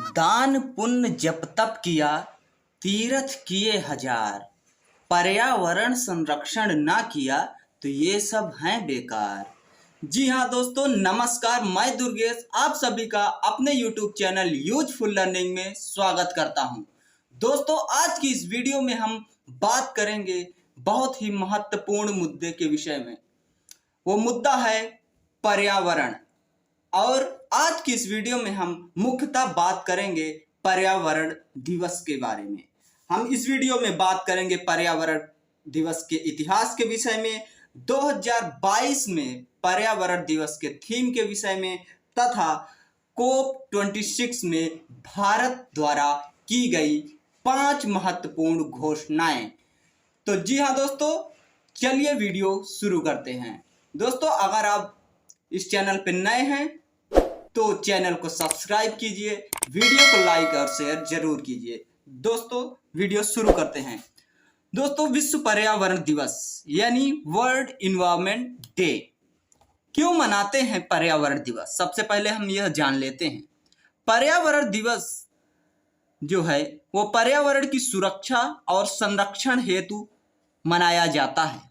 दान पुण्य जप तप किया, तीर्थ किए हजार, पर्यावरण संरक्षण ना किया तो ये सब हैं बेकार। जी हाँ दोस्तों, नमस्कार। मैं दुर्गेश आप सभी का अपने YouTube चैनल यूजफुल लर्निंग में स्वागत करता हूं। दोस्तों, आज की इस वीडियो में हम बात करेंगे बहुत ही महत्वपूर्ण मुद्दे के विषय में। वो मुद्दा है पर्यावरण। और आज की इस वीडियो में हम मुख्यतः बात करेंगे पर्यावरण दिवस के बारे में। हम इस वीडियो में बात करेंगे पर्यावरण दिवस के इतिहास के विषय में, 2022 में पर्यावरण दिवस के थीम के विषय में, तथा COP26 में भारत द्वारा की गई 5 महत्वपूर्ण घोषणाएं। तो जी हाँ दोस्तों, चलिए वीडियो शुरू करते हैं। दोस्तों, अगर आप इस चैनल पर नए हैं तो चैनल को सब्सक्राइब कीजिए, वीडियो को लाइक और शेयर जरूर कीजिए। दोस्तों, वीडियो शुरू करते हैं। दोस्तों, विश्व पर्यावरण दिवस यानी वर्ल्ड इन्वायरमेंट डे क्यों मनाते हैं पर्यावरण दिवस? सबसे पहले हम यह जान लेते हैं। पर्यावरण दिवस जो है वो पर्यावरण की सुरक्षा और संरक्षण हेतु मनाया जाता है।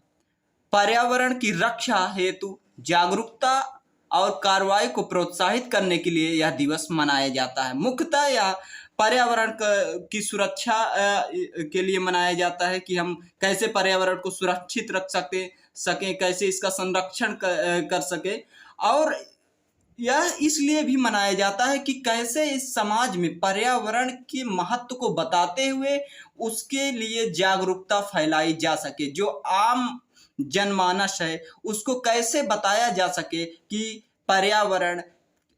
पर्यावरण की रक्षा हेतु जागरूकता और कार्रवाई को प्रोत्साहित करने के लिए यह दिवस मनाया जाता है। मुख्यतः यह पर्यावरण की सुरक्षा के लिए मनाया जाता है कि हम कैसे पर्यावरण को सुरक्षित रख सकें, कैसे इसका संरक्षण कर सके। और यह इसलिए भी मनाया जाता है कि कैसे इस समाज में पर्यावरण के महत्व को बताते हुए उसके लिए जागरूकता फैलाई जा सके। जो आम जनमानस है उसको कैसे बताया जा सके कि पर्यावरण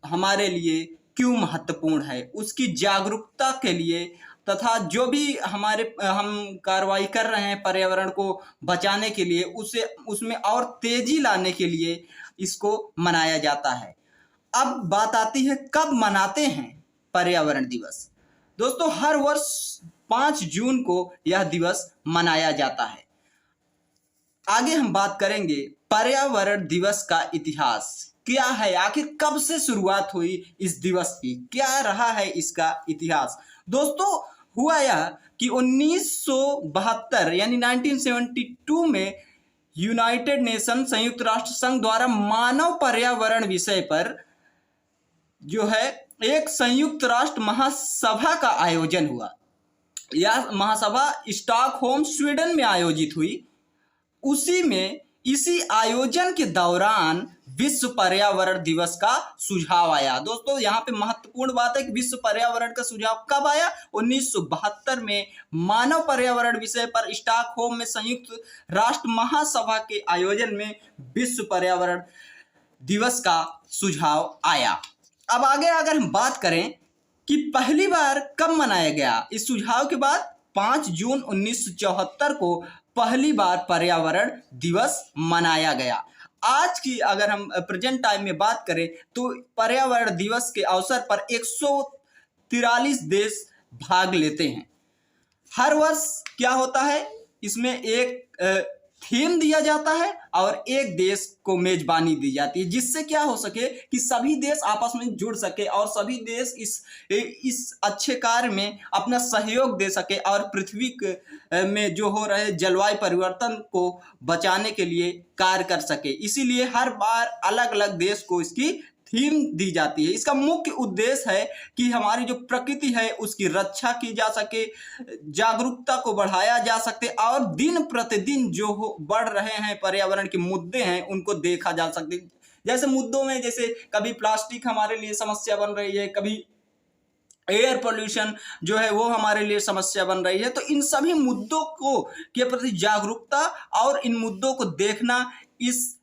हमारे लिए क्यों महत्वपूर्ण है, उसकी जागरूकता के लिए, तथा जो भी हम कार्रवाई कर रहे हैं पर्यावरण को बचाने के लिए उसमें और तेजी लाने के लिए इसको मनाया जाता है। अब बात आती है कब मनाते हैं पर्यावरण दिवस। दोस्तों, हर वर्ष 5 जून को यह दिवस मनाया जाता है। आगे हम बात करेंगे पर्यावरण दिवस का इतिहास क्या है, आखिर कब से शुरुआत हुई इस दिवस की, क्या रहा है इसका इतिहास। दोस्तों, हुआ यह कि 1972 यानी 1972 में यूनाइटेड नेशन संयुक्त राष्ट्र संघ द्वारा मानव पर्यावरण विषय पर जो है एक संयुक्त राष्ट्र महासभा का आयोजन हुआ। यह महासभा स्टॉकहोम स्वीडन में आयोजित हुई। इसी आयोजन के दौरान विश्व पर्यावरण दिवस का सुझाव आया। दोस्तों, यहाँ पे महत्वपूर्ण बात है कि विश्व पर्यावरण का सुझाव कब आया? 1972 में मानव पर्यावरण विषय पर स्टॉकहोम में संयुक्त राष्ट्र महासभा के आयोजन में विश्व पर्यावरण दिवस का सुझाव आया। अब आगे अगर हम बात करें कि पहली बार कब मनाया गया, इस सुझाव के बाद 5 जून 1974 को पहली बार पर्यावरण दिवस मनाया गया। आज की अगर हम प्रेजेंट टाइम में बात करें तो पर्यावरण दिवस के अवसर पर 143 देश भाग लेते हैं। हर वर्ष क्या होता है, इसमें एक थीम दिया जाता है और एक देश को मेजबानी दी जाती है, जिससे क्या हो सके कि सभी देश आपस में जुड़ सके और सभी देश इस अच्छे कार्य में अपना सहयोग दे सके और पृथ्वी में जो हो रहे जलवायु परिवर्तन को बचाने के लिए कार्य कर सके। इसीलिए हर बार अलग अलग देश को इसकी थीम दी जाती है। इसका मुख्य उद्देश्य है कि हमारी जो प्रकृति है उसकी रक्षा की जा सके, जागरूकता को बढ़ाया जा सके और दिन प्रतिदिन जो बढ़ रहे हैं पर्यावरण के मुद्दे हैं उनको देखा जा सके। जैसे मुद्दों में जैसे कभी प्लास्टिक हमारे लिए समस्या बन रही है, कभी एयर पोल्यूशन जो है वो हमारे लिए समस्या बन रही है। तो इन सभी मुद्दों को के प्रति जागरूकता और इन मुद्दों को देखना इस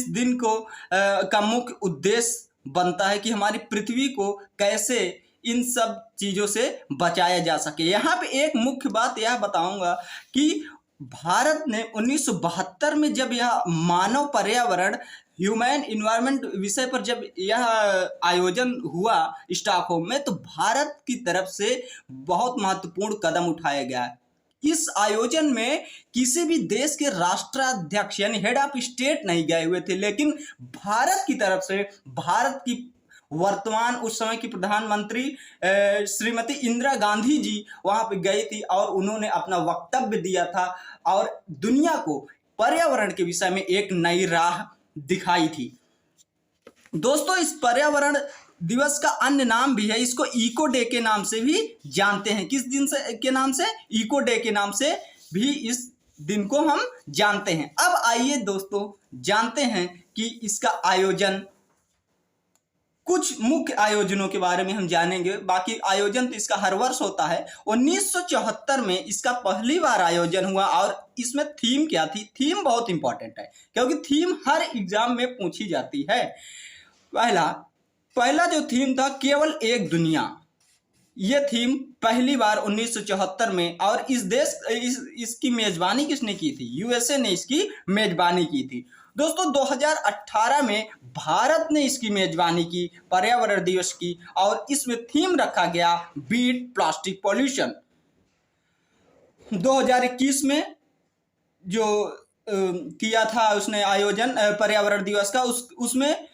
दिन को का मुख्य उद्देश्य बनता है कि हमारी पृथ्वी को कैसे इन सब चीजों से बचाया जा सके। यहाँ पे एक मुख्य बात यह बताऊंगा कि भारत ने 1972 में जब यह मानव पर्यावरण ह्यूमन इन्वायरमेंट विषय पर जब यह आयोजन हुआ स्टॉकहोम में, तो भारत की तरफ से बहुत महत्वपूर्ण कदम उठाया गया। इस आयोजन में किसी भी देश के राष्ट्राध्यक्ष यानी हेड ऑफ स्टेट नहीं गए हुए थे, लेकिन भारत की तरफ से भारत की वर्तमान उस समय की प्रधानमंत्री श्रीमती इंदिरा गांधी जी वहां पे गई थी और उन्होंने अपना वक्तव्य दिया था और दुनिया को पर्यावरण के विषय में एक नई राह दिखाई थी। दोस्तों, इस पर्यावरण दिवस का अन्य नाम भी है, इसको इको डे के नाम से भी जानते हैं। किस दिन से के नाम से? इको डे के नाम से भी इस दिन को हम जानते हैं। अब आइए दोस्तों जानते हैं कि इसका आयोजन, कुछ मुख्य आयोजनों के बारे में हम जानेंगे। बाकी आयोजन तो इसका हर वर्ष होता है। 1974 में इसका पहली बार आयोजन हुआ और इसमें थीम क्या थी? थीम बहुत इंपॉर्टेंट है क्योंकि थीम हर एग्जाम में पूछी जाती है। पहला जो थीम था, केवल एक दुनिया। ये थीम पहली बार 1974 में, और इसकी मेजबानी किसने की थी? यूएसए ने इसकी मेजबानी की थी। दोस्तों 2018 में भारत ने इसकी मेजबानी की, पर्यावरण दिवस की, और इसमें थीम रखा गया बीट प्लास्टिक पॉल्यूशन। 2021 में जो किया था उसने आयोजन पर्यावरण दिवस का, उसमें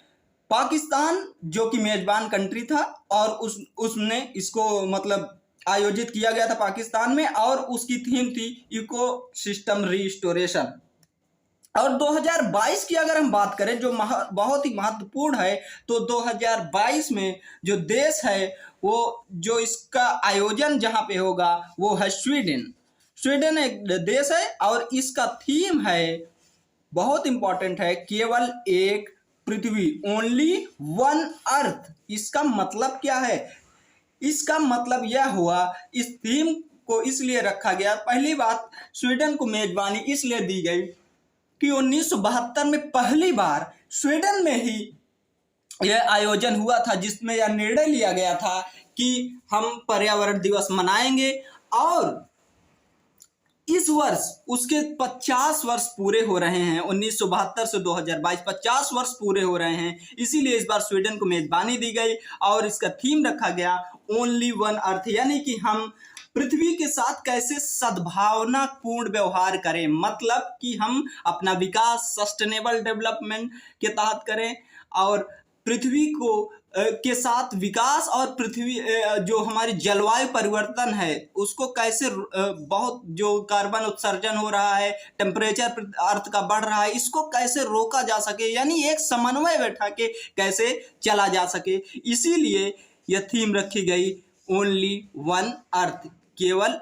पाकिस्तान जो कि मेजबान कंट्री था और उसने इसको मतलब आयोजित किया गया था पाकिस्तान में, और उसकी थीम थी इको सिस्टम रिस्टोरेशन। और 2022 की अगर हम बात करें जो बहुत ही महत्वपूर्ण है, तो 2022 में जो देश है वो जो इसका आयोजन जहां पे होगा वो है स्वीडन। स्वीडन एक देश है और इसका थीम है, बहुत इंपॉर्टेंट है, केवल एक पृथ्वी, ओनली वन अर्थ। इसका मतलब क्या है? इसका मतलब यह हुआ, इस थीम को इसलिए रखा गया, पहली बात स्वीडन को मेजबानी इसलिए दी गई कि 1972 में पहली बार स्वीडन में ही यह आयोजन हुआ था जिसमें यह निर्णय लिया गया था कि हम पर्यावरण दिवस मनाएंगे, और इस वर्ष उसके 50 वर्ष पूरे हो रहे हैं। 1972 से 2022 50 वर्ष पूरे हो रहे हैं, इसीलिए इस बार स्वीडन को मेजबानी दी गई और इसका थीम रखा गया ओनली वन अर्थ, यानी कि हम पृथ्वी के साथ कैसे सद्भावनापूर्ण व्यवहार करें, मतलब कि हम अपना विकास सस्टेनेबल डेवलपमेंट के तहत करें और पृथ्वी को के साथ विकास, और पृथ्वी जो हमारी जलवायु परिवर्तन है उसको कैसे बहुत जो कार्बन उत्सर्जन हो रहा है, टेम्परेचर अर्थ का बढ़ रहा है, इसको कैसे रोका जा सके, यानी एक समन्वय बैठा के कैसे चला जा सके। इसीलिए यह थीम रखी गई ओनली वन अर्थ, केवल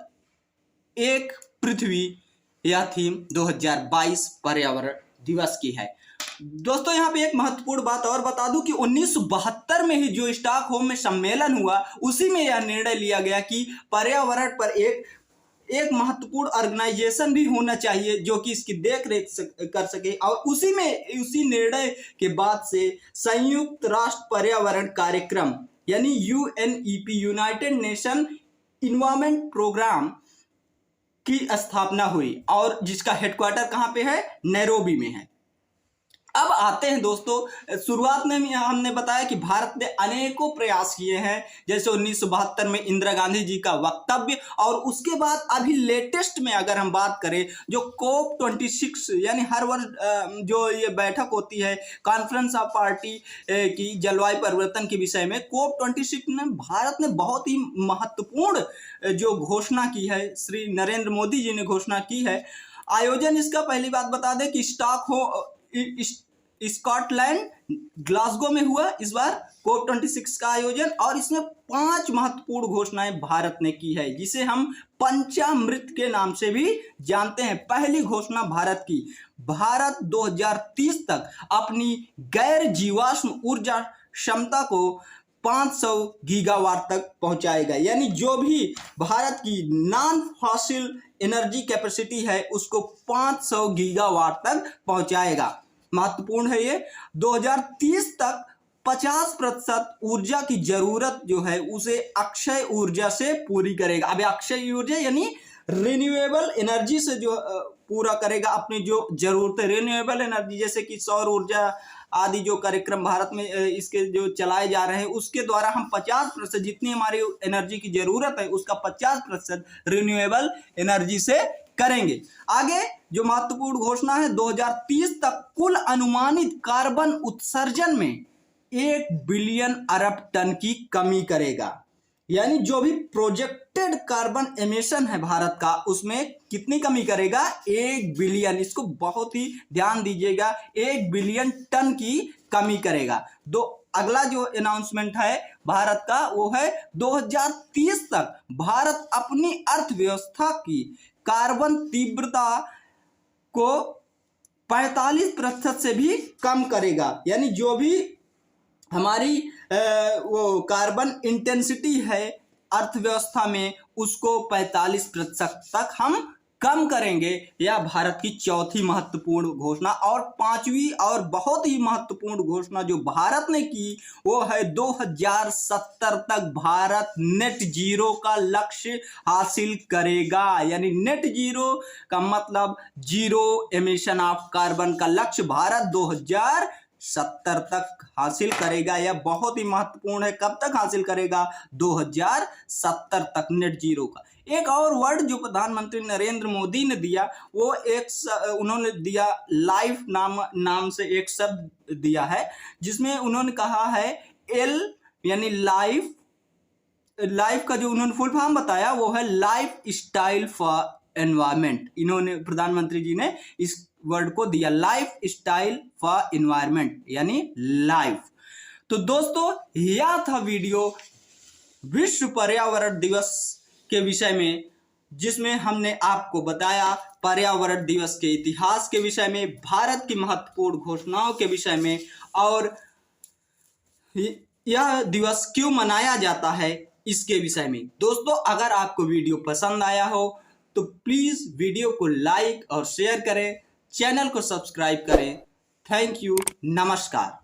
एक पृथ्वी। यह थीम 2022 पर्यावरण दिवस की है। दोस्तों यहाँ पे एक महत्वपूर्ण बात और बता दूं कि 1972 में ही जो स्टॉकहोम में सम्मेलन हुआ, उसी में यह निर्णय लिया गया कि पर्यावरण पर एक महत्वपूर्ण ऑर्गेनाइजेशन भी होना चाहिए जो कि इसकी देख रेख कर सके, और उसी निर्णय के बाद से संयुक्त राष्ट्र पर्यावरण कार्यक्रम यानी UNEP, United Nation Environment Programme की स्थापना हुई, और जिसका हेडक्वार्टर कहाँ पे है? नैरोबी में है। अब आते हैं दोस्तों, शुरुआत में हमने बताया कि भारत ने अनेकों प्रयास किए हैं, जैसे 1972 में इंदिरा गांधी जी का वक्तव्य, और उसके बाद अभी लेटेस्ट में अगर हम बात करें जो COP26 यानी हर वर्ष जो ये बैठक होती है कॉन्फ्रेंस ऑफ पार्टी की जलवायु परिवर्तन के विषय में, COP26 में भारत ने बहुत ही महत्वपूर्ण जो घोषणा की है, श्री नरेंद्र मोदी जी ने घोषणा की है। आयोजन इसका पहली बात बता दें कि स्कॉटलैंड ग्लासगो में हुआ इस बार COP26 का आयोजन, और इसमें 5 महत्वपूर्ण घोषणाएं भारत ने की है, जिसे हम पंचामृत के नाम से भी जानते हैं। पहली घोषणा भारत की, भारत 2030 तक अपनी गैर जीवाश्म ऊर्जा क्षमता को 500 गीगावाट तक पहुंचाएगा, यानी जो भी भारत की नॉन फॉसिल एनर्जी कैपेसिटी है उसको 500 गीगावाट तक पहुंचाएगा। महत्वपूर्ण है ये। 2030 तक 50% ऊर्जा की जरूरत जो है उसे अक्षय ऊर्जा से पूरी करेगा। अब अक्षय ऊर्जा यानी रिन्यूएबल एनर्जी से जो पूरा करेगा अपनी जो जरूरत है। रिन्यूएबल एनर्जी जैसे कि सौर ऊर्जा आदि जो कार्यक्रम भारत में इसके जो चलाए जा रहे हैं, उसके द्वारा हम 50% जितनी हमारी एनर्जी की जरूरत है उसका 50% रिन्यूएबल एनर्जी से करेंगे। आगे जो महत्वपूर्ण घोषणा है, 2030 तक कुल अनुमानित कार्बन उत्सर्जन में 1 बिलियन अरब टन की कमी करेगा। यानी जो भी प्रोजेक्टेड कार्बन एमिशन है भारत का, उसमें कितनी कमी करेगा? 1 बिलियन। इसको बहुत ही ध्यान दीजिएगा, 1 बिलियन टन की कमी करेगा। अगला जो अनाउंसमेंट है भारत का वो है 2030 तक भारत अपनी अर्थव्यवस्था की कार्बन तीव्रता को 45% से भी कम करेगा। यानी जो भी हमारी वो कार्बन इंटेंसिटी है अर्थव्यवस्था में, उसको 45% तक हम कम करेंगे। यह भारत की चौथी महत्वपूर्ण घोषणा। और पांचवी और बहुत ही महत्वपूर्ण घोषणा जो भारत ने की वो है 2070 तक भारत नेट जीरो का लक्ष्य हासिल करेगा। यानी नेट जीरो का मतलब जीरो एमिशन ऑफ कार्बन का लक्ष्य भारत 2070 तक हासिल करेगा। यह बहुत ही महत्वपूर्ण है। कब तक हासिल करेगा? 2070 तक नेट जीरो का। एक और वर्ड जो प्रधानमंत्री नरेंद्र मोदी ने दिया वो उन्होंने दिया लाइफ नाम से एक शब्द दिया है, जिसमें उन्होंने कहा है एल यानी लाइफ का जो उन्होंने फुल फॉर्म बताया वो है लाइफ स्टाइल फॉर एनवायरमेंट। इन्होंने प्रधानमंत्री जी ने इस वर्ड को दिया लाइफ स्टाइल फॉर एनवायरमेंट यानी लाइफ। तो दोस्तों यह था वीडियो विश्व पर्यावरण दिवस के विषय में, जिसमें हमने आपको बताया पर्यावरण दिवस के इतिहास के विषय में, भारत की महत्वपूर्ण घोषणाओं के विषय में, और यह दिवस क्यों मनाया जाता है इसके विषय में। दोस्तों अगर आपको वीडियो पसंद आया हो तो प्लीज वीडियो को लाइक और शेयर करें, चैनल को सब्सक्राइब करें। थैंक यू, नमस्कार।